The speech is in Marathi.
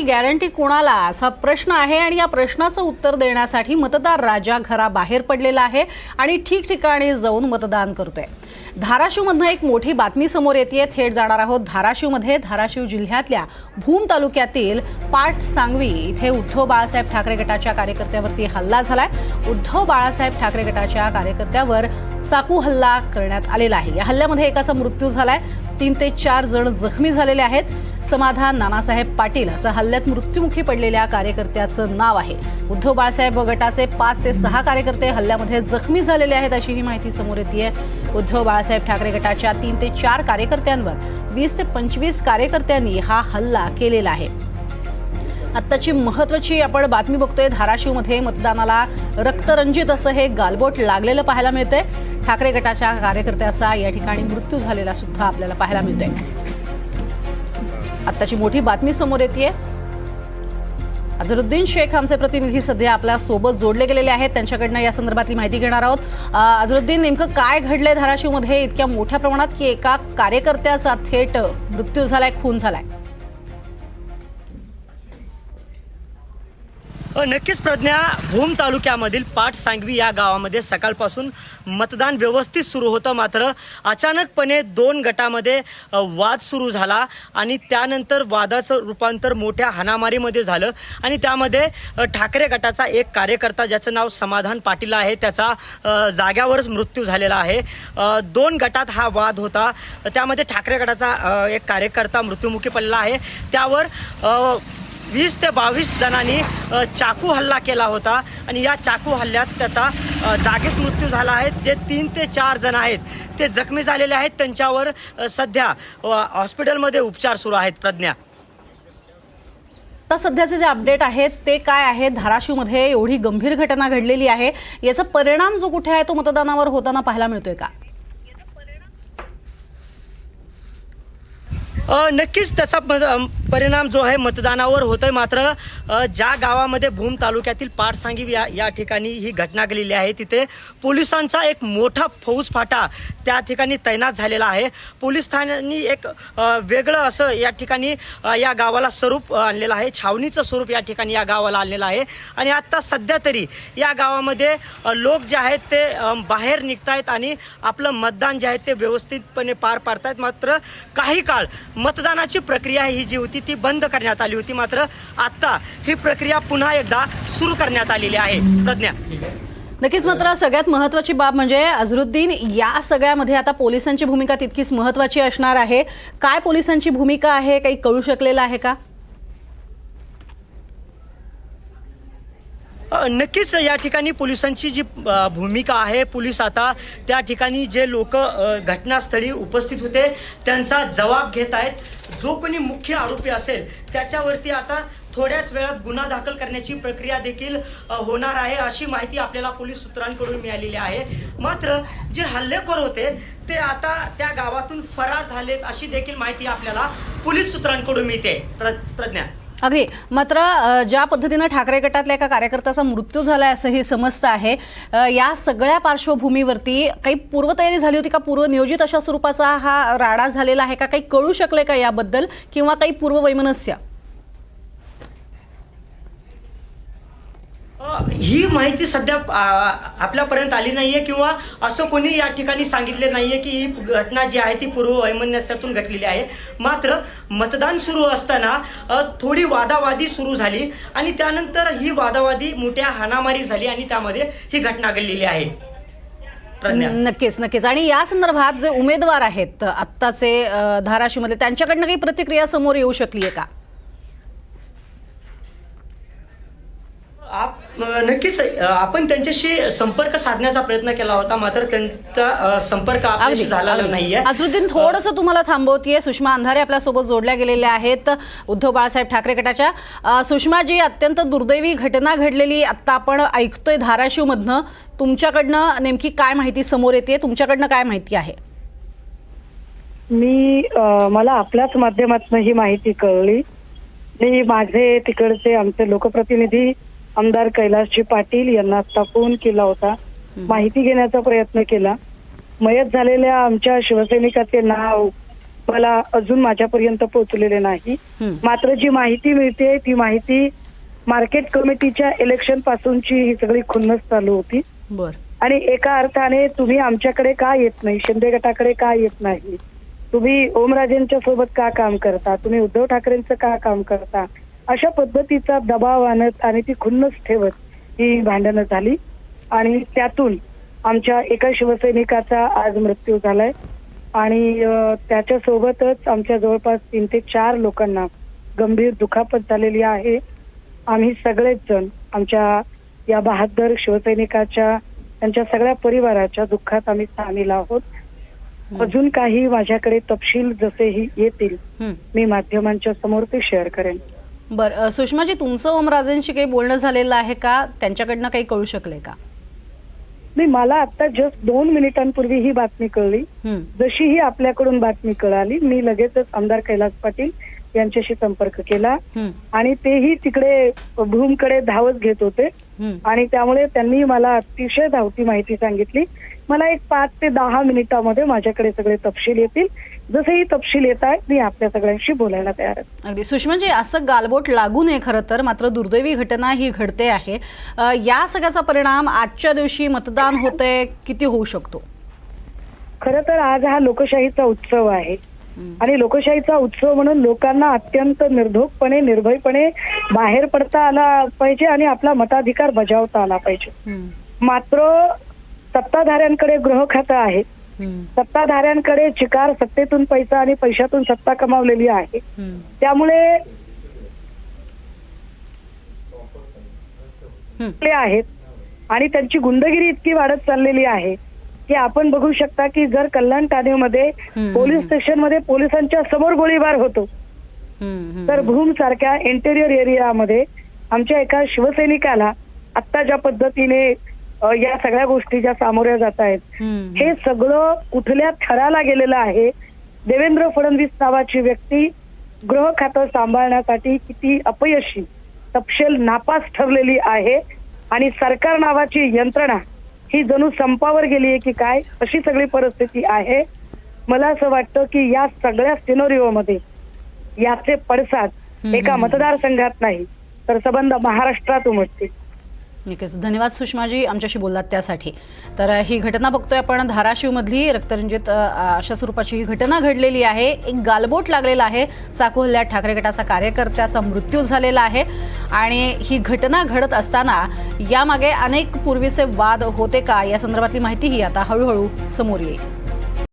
गॅरंटी कोणाला असा प्रश्न आहे आणि या प्रश्नाचं उत्तर देण्यासाठी मतदार राजा घराबाहेर पडलेला आहे आणि ठिकठिकाणी जाऊन मतदान करतोय। धाराशिवमधून एक मोठी बातमी समोर येते। थेट जाणार आहोत धाराशिवमध्ये। धाराशिव जिल्ह्यातल्या भूम तालुक्यातील पाट सांगवी इथे उद्धव बाळासाहेब ठाकरे गटाच्या कार्यकर्त्यावरती हल्ला झालाय। उद्धव बाळासाहेब ठाकरे गटाच्या कार्यकर्त्यावर चाकू हल्ला करण्यात आलेला आहे। या हल्ल्यामध्ये एकाचा मृत्यू झालाय, 3 ते 4 जण जखमी झालेले आहेत। समाधान नानासाहेब पाटील असं हल्ल्यात मृत्युमुखी पडलेल्या कार्यकर्त्याचं नाव आहे। उद्धव बाळासाहेब गटाचे 5 ते 6 कार्यकर्ते हल्ल्यामध्ये जखमी झालेले आहेत अशी ही माहिती समोर येते। उद्धव बाळासाहेब ठाकरे गटाच्या 3 ते 4 कार्यकर्त्यांवर 20 ते 25 कार्यकर्त्यांनी हा हल्ला केलेला आहे। आत्ताची महत्त्वाची आपण बातमी बघतोय। धाराशिवमध्ये मतदानाला रक्तरंजित असं हे गालबोट लागलेलं पाहायला मिळतंय। ठाकरे गटाच्या कार्यकर्त्याचा या ठिकाणी मृत्यू झालेला सुद्धा आपल्याला पाहायला मिळतोय। आत्ताची मोठी बातमी समोर येते। अझरुद्दीन शेख आमचे प्रतिनिधी सध्या आपल्या सोबत जोडले गेलेले आहेत, त्यांच्याकडनं या संदर्भातली माहिती घेणार आहोत। अझरुद्दीन, नेमकं काय घडलंय धाराशिवमध्ये इतक्या मोठ्या प्रमाणात की एका कार्यकर्त्याचा थेट मृत्यू झालाय, खून झालाय? नक्कीच प्रज्ञा, भूम तालुक्यामधील पाट सांगवी या गावामध्ये सकाळपासून मतदान व्यवस्थित सुरू होतं, मात्र अचानकपणे 2 गटामध्ये वाद सुरू झाला आणि त्यानंतर वादाचं रूपांतर मोठ्या हाणामारीमध्ये झालं आणि त्यामध्ये ठाकरे गटाचा एक कार्यकर्ता ज्याचं नाव समाधान पाटील आहे त्याचा जाग्यावरच मृत्यू झालेला आहे। 2 गटात हा वाद होता, त्यामध्ये ठाकरे गटाचा एक कार्यकर्ता मृत्युमुखी पडला आहे। त्यावर 20 ते 22 जणांनी चाकू हल्ला केला होता आणि या चाकू हल्ल्यात त्याचा जागीच मृत्यू झाला आहे। जे 3 ते 4 जण आहेत ते जखमी झालेले आहेत, त्यांच्यावर सध्या हॉस्पिटलमध्ये उपचार सुरू आहेत। प्रज्ञा, आता सध्याचे जे अपडेट आहेत ते काय आहेत? धाराशिवमध्ये एवढी गंभीर घटना घडलेली आहे, याचा परिणाम जो कुठे आहे तो मतदानावर होताना पाहायला मिळतोय का? नक्कीच त्याचा परिणाम जो आहे मतदानावर होतोय, मात्र ज्या गावामध्ये भूम तालुक्यातील पाटसांगी या ठिकाणी ही घटना घडलेली आहे तिथे पोलिसांचा एक मोठा फौजफाटा त्या ठिकाणी तैनात झालेला आहे। पोलीस ठाण्यांनी एक वेगळं असं या ठिकाणी या गावाला स्वरूप आणलेलं आहे, छावणीचं स्वरूप या ठिकाणी या गावाला आणलेलं आहे आणि आता सध्या तरी या गावामध्ये लोक जे आहेत ते बाहेर निघतायत आणि आपलं मतदान जे आहे ते व्यवस्थितपणे पार पाडतायत। मात्र काही काळ मतदानाची प्रक्रिया ही जी होती ती बंद करण्यात आली होती, मात्र आता ही प्रक्रिया पुन्हा एकदा सुरू करण्यात आलेली आहे। प्रज्ञा, नक्कीच, मात्र सगळ्यात महत्त्वाची बाब म्हणजे अझरुद्दीन, या सगळ्यामध्ये आता पोलिसांची भूमिका तितकीच महत्त्वाची असणार आहे। काय पोलिसांची भूमिका आहे, काही कळू शकलेलं आहे का? नक्कीच या ठिकाणी पोलिसांची जी भूमिका आहे, पोलीस आता त्या ठिकाणी जे लोक घटनास्थळी उपस्थित होते त्यांचा जबाब घेत आहेत। जो कोणी मुख्य आरोपी असेल त्याच्यावरती आता थोड्याच वेळात गुन्हा दाखल करण्याची प्रक्रिया देखील होणार आहे अशी माहिती आपल्याला पोलीस सूत्रांकडून मिळालेली आहे। मात्र जे हल्लेखोर होते ते आता त्या गावातून फरार झालेत अशी देखील माहिती आपल्याला पोलीस सूत्रांकडून मिळते। प्रज्ञा, अगदी, मात्र ज्या पद्धतीने ठाकरे गटातल्या एका कार्यकर्त्याचा मृत्यू झालाय असंही समजतं आहे, या सगळ्या पार्श्वभूमीवरती काही पूर्वतयारी झाली होती का? पूर्वनियोजित अशा स्वरूपाचा हा राडा झालेला आहे का? काही कळू शकले का याबद्दल किंवा काही पूर्ववैमनस्य? ही माहिती सध्या आपल्यापर्यंत आली नाहीये किंवा असं कोणी या ठिकाणी सांगितले नाहीये की ही घटना जी आहे ती पूर्ववैमनस्यातून घडलेली आहे। मात्र मतदान सुरू असताना थोडी वादावादी सुरू झाली आणि त्यानंतर ही वादावादी मोठ्या हाणामारी झाली आणि त्यामध्ये ही घटना घडलेली आहे। नक्कीच नक्कीच, आणि या संदर्भात जे उमेदवार आहेत आत्ताचे धाराशिवमध्ये त्यांच्याकडनं काही प्रतिक्रिया समोर येऊ शकली आहे का? नक्कीच आपण त्यांच्याशी संपर्क साधण्याचा प्रयत्न केला होता, मात्र त्यांचा संपर्क आपल्याशी झाला नाहीये। अझरुद्दीन, थोडंसं तुम्हाला थांबवतीये। सुषमा अंधारे आपल्यासोबत जोडल्या गेलेल्या आहेत उद्धव बाळासाहेब ठाकरे गटाच्या। सुषमा जी, अत्यंत दुर्दैवी घटना घडलेली आता आपण ऐकतोय धाराशिवमधनं, तुमच्याकडनं नेमकी काय माहिती समोर येते? तुमच्याकडनं काय माहिती आहे? मला आपल्याच माध्यमातून ही माहिती कळली। मी माझे तिकडचे आमचे लोकप्रतिनिधी आमदार कैलासजी पाटील यांना आता फोन केला होता, माहिती घेण्याचा प्रयत्न केला। मयत झालेल्या आमच्या शिवसैनिकाचे नाव मला अजून माझ्यापर्यंत पोहोचलेले नाही. मात्र जी माहिती मिळते ती माहिती मार्केट कमिटीच्या इलेक्शन पासूनची ही सगळी खुन्नस चालू होती. बर. आणि एका अर्थाने तुम्ही आमच्याकडे का येत नाही, शिंदे गटाकडे का येत नाही, तुम्ही ओमराजेंच्या सोबत का काम करता, तुम्ही उद्धव ठाकरेंचं का काम करता, अशा पद्धतीचा दबाव आणत आणि ती खुन्नस ठेवत ही भांडणं झाली. आणि त्यातून आमच्या एका शिवसैनिकाचा आज मृत्यू झालाय आणि त्याच्यासोबतच आमच्या जवळपास 3 ते 4 लोकांना गंभीर दुखापत झालेली आहे. आम्ही सगळेच जण आमच्या या बहादर शिवसैनिकाच्या त्यांच्या सगळ्या परिवाराच्या दुःखात आम्ही सामील आहोत. अजून काही माझ्याकडे तपशील जसेही येतील मी माध्यमांच्या समोर ते शेअर करेन. बर. सुषमाजी, तुमचं ओमराजेंशी काही बोलणं झालेलं आहे का? त्यांच्याकडनं काही कळू शकले का? नाही, मला आता जस्ट 2 मिनिटांपूर्वी ही बातमी कळली. जशी ही आपल्याकडून बातमी कळाली मी लगेचच आमदार कैलास पाटील यांच्याशी संपर्क केला आणि तेही तिकडे भूमकडे धावत घेत होते आणि त्यामुळे त्यांनी मला अतिशय धावती माहिती सांगितली. मला एक 5 ते 10 मिनिटांमध्ये माझ्याकडे सगळे तपशील येतील. जसेही तपशील येत आहेत मी आपल्या सगळ्यांशी बोलायला तयार आहे. अगदी. सुषमाजी, असं गालबोट लागू नये खरं तर, मात्र दुर्दैवी घटना ही घडते आहे. या सगळ्याचा परिणाम आजच्या दिवशी मतदान होतंय किती होऊ शकतो? खरं तर आज हा लोकशाहीचा उत्सव आहे आणि लोकशाहीचा उत्सव म्हणून लोकांना अत्यंत निर्धोकपणे निर्भयपणे बाहेर पडता आला पाहिजे आणि आपला मताधिकार बजावता आला पाहिजे. मात्र सत्ताधाऱ्यांकडे गृह खातं आहे, सत्ताधाऱ्यांकडे चिकार, सत्तेतून पैसा आणि पैशातून सत्ता कमावलेली आहे. त्यामुळे आहेत आणि त्यांची गुंडगिरी इतकी वाढत चाललेली आहे की आपण बघू शकता की जर कल्याण ठाणेमध्ये पोलीस स्टेशन मध्ये पोलिसांच्या समोर गोळीबार होतो तर भूम सारख्या इंटेरियर एरियामध्ये आमच्या एका शिवसैनिकाला आता ज्या पद्धतीने या सगळ्या गोष्टी ज्या सामोऱ्या जात आहेत हे सगळं कुठल्या थराला गेलेलं आहे. देवेंद्र फडणवीस नावाची व्यक्ती गृह खातं सांभाळण्यासाठी किती अपयशी, तपशील नापास ठरलेली आहे आणि सरकार नावाची यंत्रणा ही जणू संपावर गेली आहे की काय, अशी सगळी परिस्थिती आहे. मला असं वाटतं की या सगळ्या सिनोरिओमध्ये याचे पडसाद एका मतदारसंघात नाही तर संबंध महाराष्ट्रात उमटतील. नक्कीच. धन्यवाद सुषमाजी आमच्याशी बोललात त्यासाठी. तर ही घटना बघतोय आपण धाराशिवमधली रक्तरंजित अशा स्वरूपाची ही घटना घडलेली आहे. एक गालबोट लागलेला आहे. चाकू हल्ल्यात ठाकरे गटाचा कार्यकर्त्याचा मृत्यू झालेला आहे आणि ही घटना घडत असताना यामागे अनेक पूर्वीचे वाद होते का या संदर्भातली माहितीही आता हळूहळू समोर येईल.